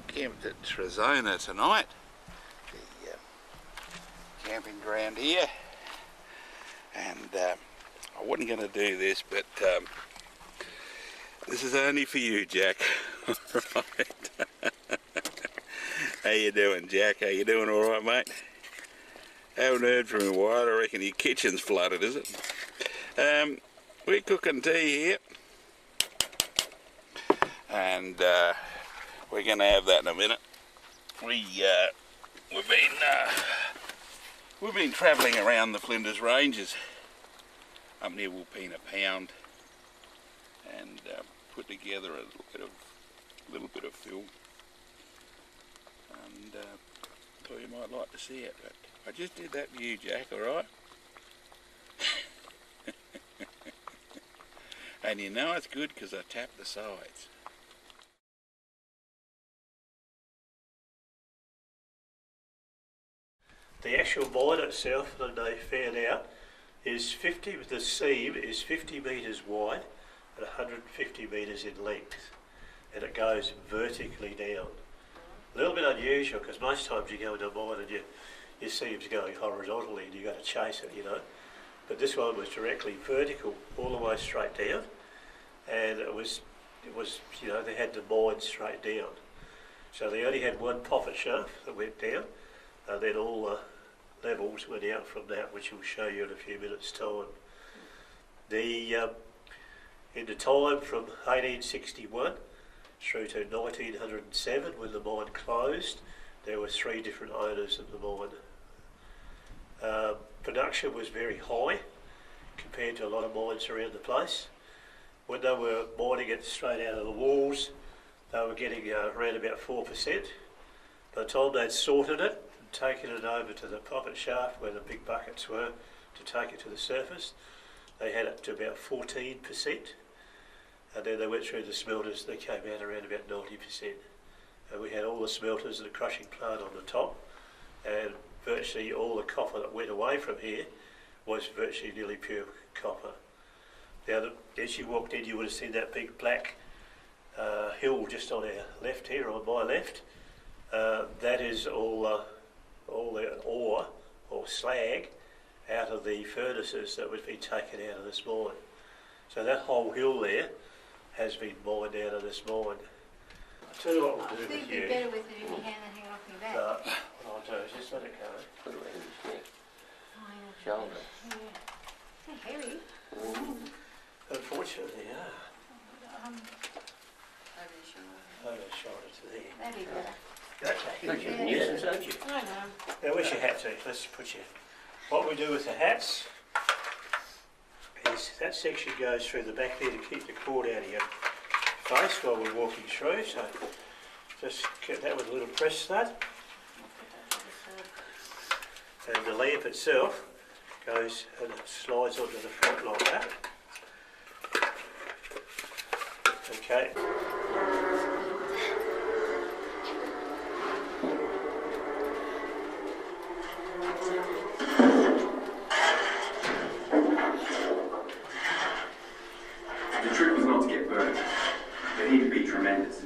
I'm camped at Trezona tonight, the camping ground here, and I wasn't going to do this, but this is only for you, Jack. Alright. How you doing, Jack? How you doing, alright, mate? Haven't heard from you in a while. I reckon your kitchen's flooded, is it? We're cooking tea here, and we're going to have that in a minute. We've been travelling around the Flinders Ranges up near Wilpena Pound, and put together a little bit of film, and thought you might like to see it. But I just did that for you, Jack. All right? And you know it's good because I tapped the sides. The actual mine itself, that they found out, is the seam is 50 metres wide and 150 metres in length, and it goes vertically down. A little bit unusual because most times you go into a mine and your seam's going horizontally and you've got to chase it, you know. But this one was directly vertical, all the way straight down, and it was you know, they had the mine straight down. So they only had one poppet shaft that went down, and then all the levels went out from that, which we'll show you in a few minutes' time. In the time from 1861 through to 1907, when the mine closed, there were 3 different owners of the mine. Production was very high compared to a lot of mines around the place. When they were mining it straight out of the walls, they were getting around about 4%. By the time they'd sorted it and taken it over to the poppet shaft where the big buckets were to take it to the surface, they had it to about 14%. And then they went through the smelters, they came out around about 90%. And we had all the smelters and the crushing plant on the top, and virtually all the copper that went away from here was virtually nearly pure copper. Now, as you walked in, you would have seen that big black hill just on our left here, on my left. That is all the ore or slag out of the furnaces that was being taken out of this mine. So that whole hill there has been mined out of this mine. I'll tell you what we'll do with you. I think it'd be better with it in your hand than hang off your back. What I'll do is just let it go. Put it around his neck, Oh, yeah. shoulder. Yeah. They're hairy. Unfortunately, yeah. Over the shoulder. Over the shoulder to there. That'd be better. Okay. Because you're a nuisance, aren't you? I know. Now where's your hat to? Let's put your... What we do with the hats is that section goes through the back there to keep the cord out of your face while we're walking through. So just get that with a little press stud. And the lamp itself goes and it slides onto the front like that. Okay. The trick was not to get burnt. The heat would be tremendous.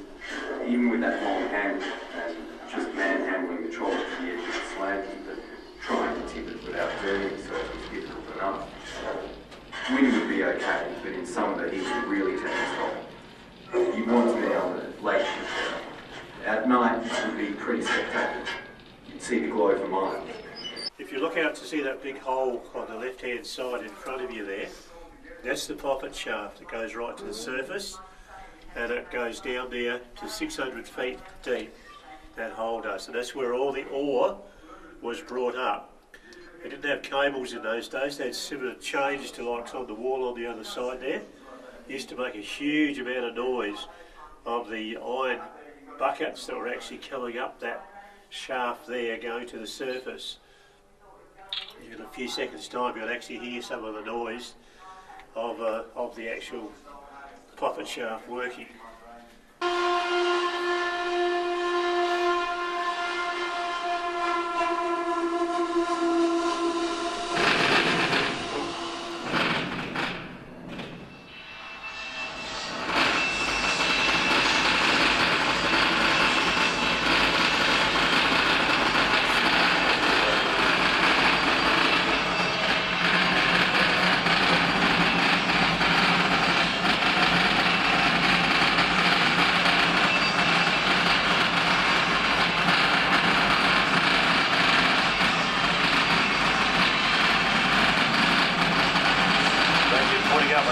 Even with that long hand and just manhandling the trolley to the edge of the slag, but trying to tip it without burning it, so it was difficult enough. Wind would be okay, but in summer the heat would really take its toll. You want to be able to late shift out. At night, it would be pretty spectacular. You'd see the glow for miles. If you look out to see that big hole on the left-hand side in front of you there, that's the poppet shaft that goes right to the surface, and it goes down there to 600 feet deep, that hole does. And that's where all the ore was brought up. They didn't have cables in those days, they had similar chains to like on the wall on the other side there. It used to make a huge amount of noise of the iron buckets that were actually coming up that shaft there going to the surface. In a few seconds time you'll actually hear some of the noise of the actual poppet shaft working.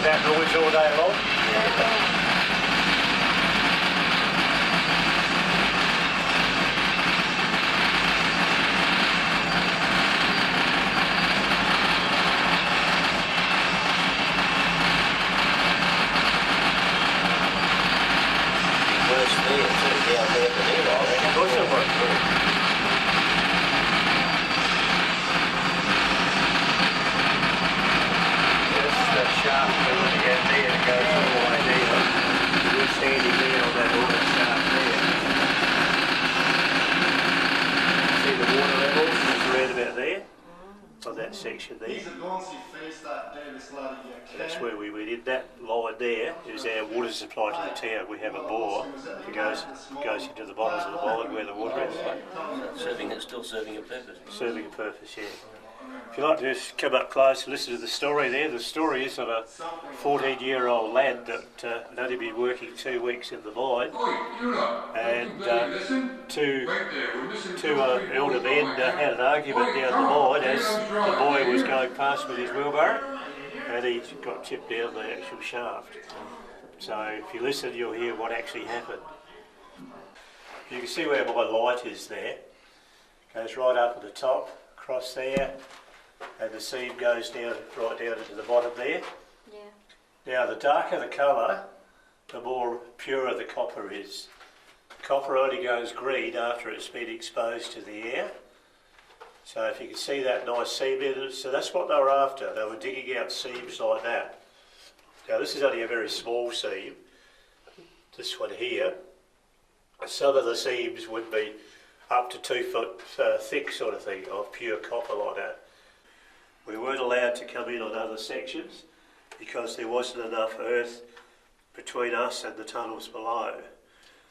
that noise all day long. Worse there, too, down there than here, I reckon. Of course it was. This is the shaft we're looking at there that goes all the way down. We're standing there on that water shaft there. See the water levels around about there? On that section there. That's where we went in. That line there is our water supply to the town. We have a bore that goes into the bottoms of the bollard where the water is. It's still serving a purpose. Serving a purpose, yeah. If you like to just come up close and listen to the story there, the story is of a 14-year-old lad that had only been working 2 weeks in the mine, and two elder men had an argument down the mine as the boy was going past with his wheelbarrow, and he got chipped down the actual shaft. So if you listen, you'll hear what actually happened. You can see where my light is there. Goes right up at the top, across there, and the seam goes down right down into the bottom there. Yeah. Now the darker the colour, the more pure the copper is. Copper only goes green after it's been exposed to the air. So if you can see that nice seam in it, so that's what they were after. They were digging out seams like that. Now this is only a very small seam, this one here. Some of the seams would be up to 2 foot thick sort of thing, of pure copper like that. We weren't allowed to come in on other sections because there wasn't enough earth between us and the tunnels below.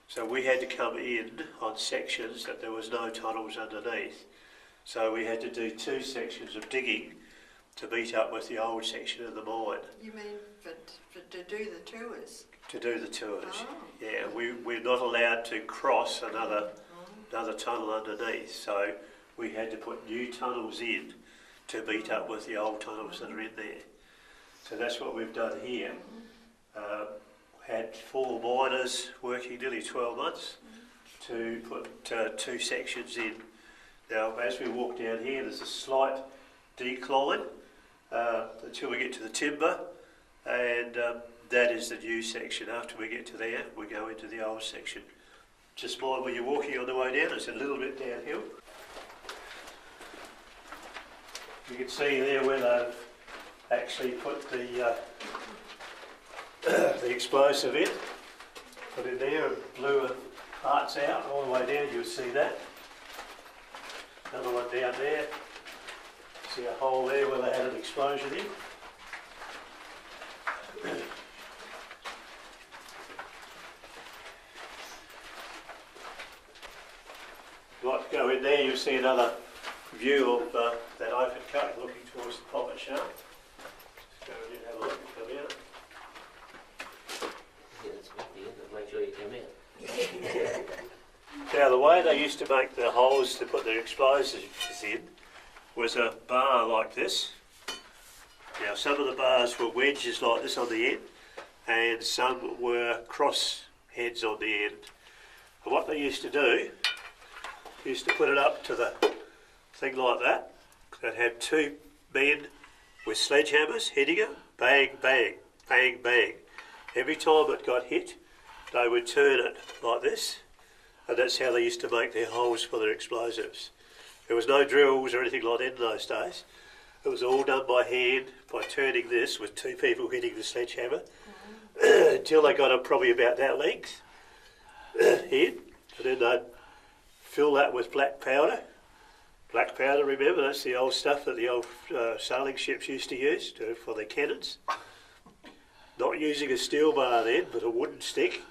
So we had to come in on sections that there was no tunnels underneath. So we had to do 2 sections of digging to meet up with the old section of the mine. You mean to do the tours? To do the tours. Oh. Yeah, we're not allowed to cross another tunnel underneath, so we had to put new tunnels in to meet up with the old tunnels that are in there. So that's what we've done here. Had 4 miners working nearly 12 months to put 2 sections in. Now as we walk down here, there's a slight decline until we get to the timber, and that is the new section. After we get to there, we go into the old section. Just mind when you're walking on the way down, it's a little bit downhill. You can see there where they've actually put the explosive in. Put it there and blew the parts out all the way down, you'll see that. Another one down there. See a hole there where they had an explosion in. Like to go in there, you'll see another view of that open cut looking towards the poppet shaft. Just go in and have a look and come out. Yeah, that's at the end, make sure you come out. Now the way they used to make the holes to put their explosives in was a bar like this. Now some of the bars were wedges like this on the end, and some were cross heads on the end. And what they used to do, used to put it up to the thing like that. They'd have 2 men with sledgehammers hitting it, bang, bang, bang, bang. Every time it got hit, they would turn it like this, and that's how they used to make their holes for their explosives. There was no drills or anything like that in those days. It was all done by hand, by turning this with 2 people hitting the sledgehammer, until they got up probably about that length in, and then they'd fill that with black powder. Black powder, remember, that's the old stuff that the old sailing ships used to use for their cannons. Not using a steel bar then, but a wooden stick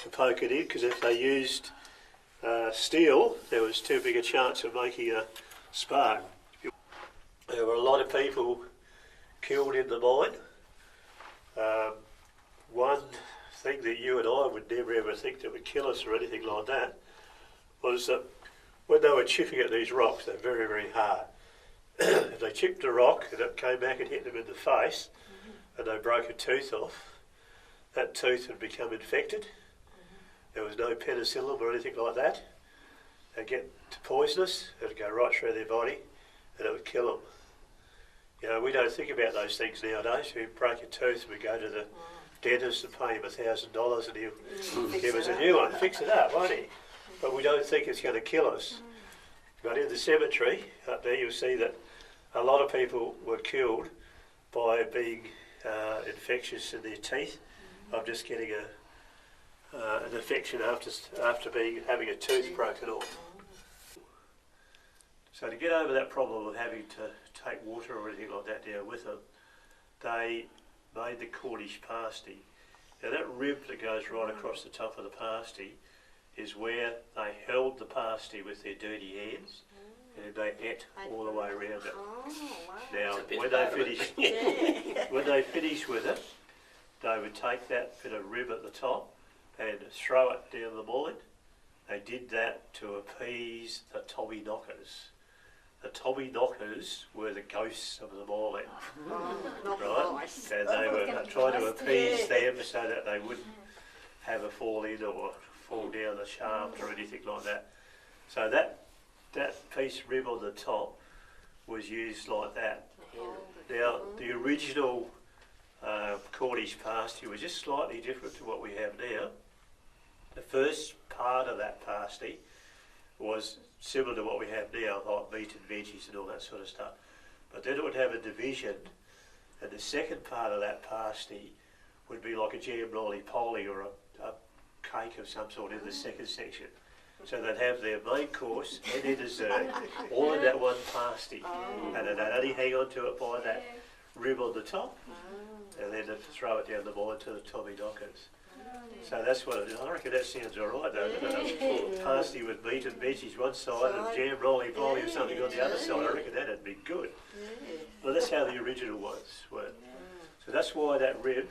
to poke it in, because if they used steel, there was too big a chance of making a spark. There were a lot of people killed in the mine. One thing that you and I would never ever think that would kill us or anything like that was that when they were chipping at these rocks, they're very, very hard. If they chipped a rock and it came back and hit them in the face, and they broke a tooth off, that tooth would become infected. There was no penicillin or anything like that. They'd get poisonous, it would go right through their body, and it would kill them. You know, we don't think about those things nowadays. We break a tooth, we go to the dentist and pay him $1,000 and he'll give us a new one, fix it up, won't he? But we don't think it's going to kill us. But in the cemetery up there, you'll see that a lot of people were killed by being infectious in their teeth, of just getting an infection after having a tooth broken off. So to get over that problem of having to take water or anything like that down with them, they made the Cornish pasty. Now that rib that goes right across the top of the pasty is where they held the pasty with their dirty hands, and they ate all the way around it. Now when they finished with it, they would take that bit of rib at the top and throw it down the mulling. They did that to appease the Tommy knockers. The Tommy knockers were the ghosts of the mulling, right? And they were trying to appease them so that they wouldn't have a fall in or fall down the shaft or anything like that. So that piece of rib on the top was used like that. Now the original Cornish pasty was just slightly different to what we have now. The first part of that pasty was similar to what we have now, like meat and veggies and all that sort of stuff. But then it would have a division, and the second part of that pasty would be like a jam roly-poly or a cake of some sort in the second section. So they'd have their main course and their dessert all in that one pasty, and then they'd only hang on to it by that rib on the top, and then they'd throw it down the mine to the Tommy knockers. So that's what it is. I reckon that sounds alright though, doesn't it? Pasty with meat and veggies one side and jam roly-poly or something on the other side. I reckon that'd be good. Well, that's how the original ones were. So that's why that rib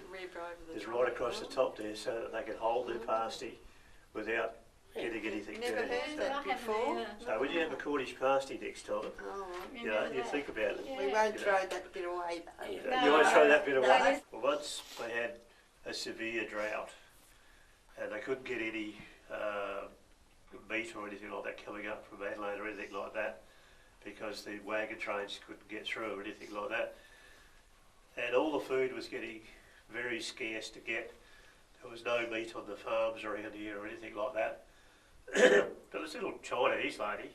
is right across the top there, so that they can hold their pasty without getting anything Never dirty. heard that before. So when you have a Cornish pasty next time, you know, you think about it. We won't throw that bit away though. You won't throw that bit away. Well, once they had a severe drought and they couldn't get any meat or anything like that coming up from Adelaide or anything like that, because the wagon trains couldn't get through or anything like that. And all the food was getting very scarce to get. There was no meat on the farms around here or anything like that. But this little Chinese lady,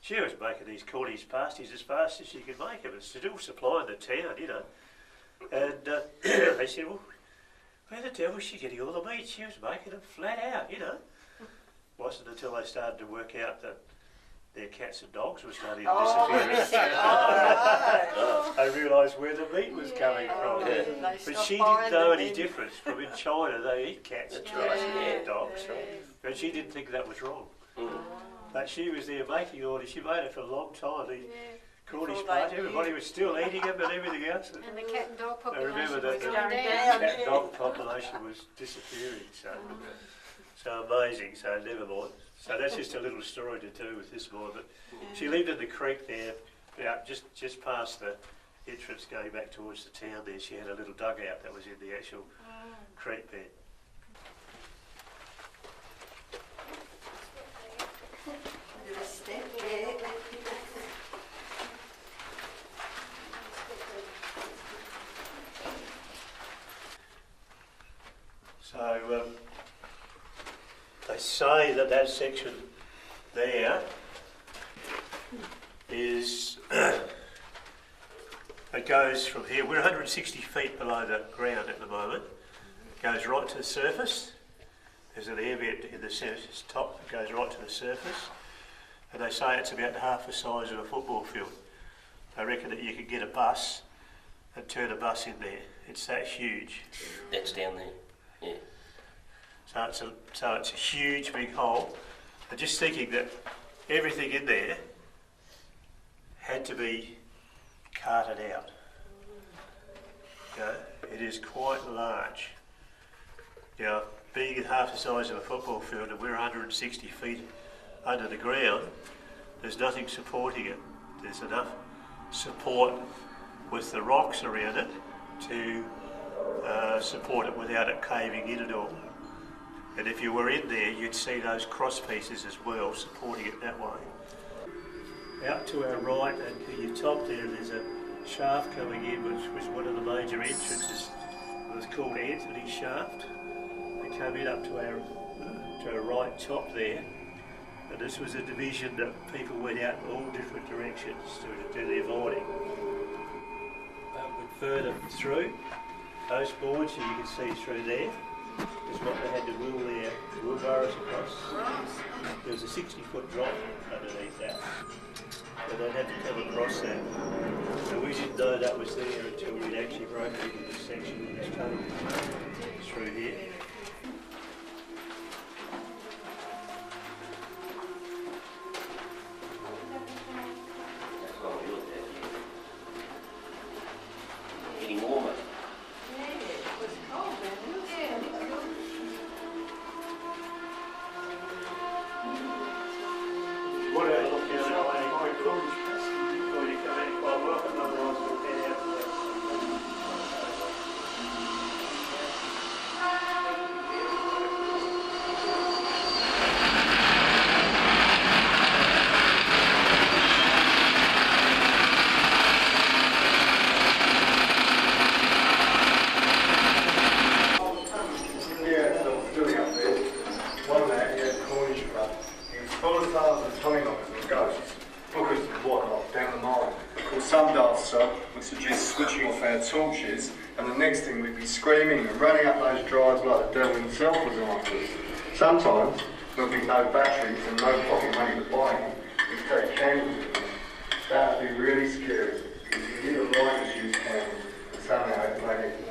she was making these Cornish pasties as fast as she could make them and still supplying the town, you know. And they said, well, where the devil is she getting all the meat? She was making them flat out, you know. Wasn't until they started to work out that their cats and dogs were starting to disappear. They realised where the meat was coming from. But she didn't know any difference from in China. They eat cats and dogs. And she didn't think that was wrong. But she was there making all this. She made it for a long time. The Cornish pasty, everybody was still eating them and everything else. And the cat and dog I population remember that was the going cat down. and dog population was disappearing. So amazing. So never mind. So that's just a little story to do with this boy. But she lived in the creek there, just past the entrance going back towards the town there. She had a little dugout that was in the actual creek bed. Little step there. So they say that that section there is, it goes from here, we're 160 feet below the ground at the moment, it goes right to the surface. There's an air vent in the surface top that goes right to the surface, and they say it's about half the size of a football field. They reckon that you could get a bus and turn a bus in there. It's that huge. That's down there. Yeah. So it's a huge big hole. I'm just thinking that everything in there had to be carted out. You know, it is quite large. You know, being at half the size of a football field and we're 160 feet under the ground, there's nothing supporting it. There's enough support with the rocks around it to support it without it caving in at all. And if you were in there, you'd see those cross pieces as well, supporting it that way. Out to our right and to your top there's a shaft coming in, which was one of the major entrances. It was called Anthony's Shaft. We came in up to our right top there, and this was a division that people went out in all different directions to do their mining. But further through, those boards that you can see through there is what they had to wheel their wheelbarrows across. There was a 60-foot drop underneath that, so they'd have to come across that. So we didn't know that was there until we'd actually broken into this section that was coming through here. That's what we looked at here. Getting warmer. Yeah, it was cold then. Yeah, it was cold. What a look at it, my coolest before you come in quite welcome, otherwise we'll head out to that. Yeah, so doing up there. One man, he had a Cornish club. He was full of tales of tommyknockers and ghosts, hookers and whatnot down the mine. Of course, some dancer would suggest switching off our torches, and the next thing we'd be screaming and running up those drives like the devil himself was after us. Sometimes there'd be no batteries and no pocket money to buy them. We'd take candles with them. That would be really scary, because you need a light issue candle, and somehow it made it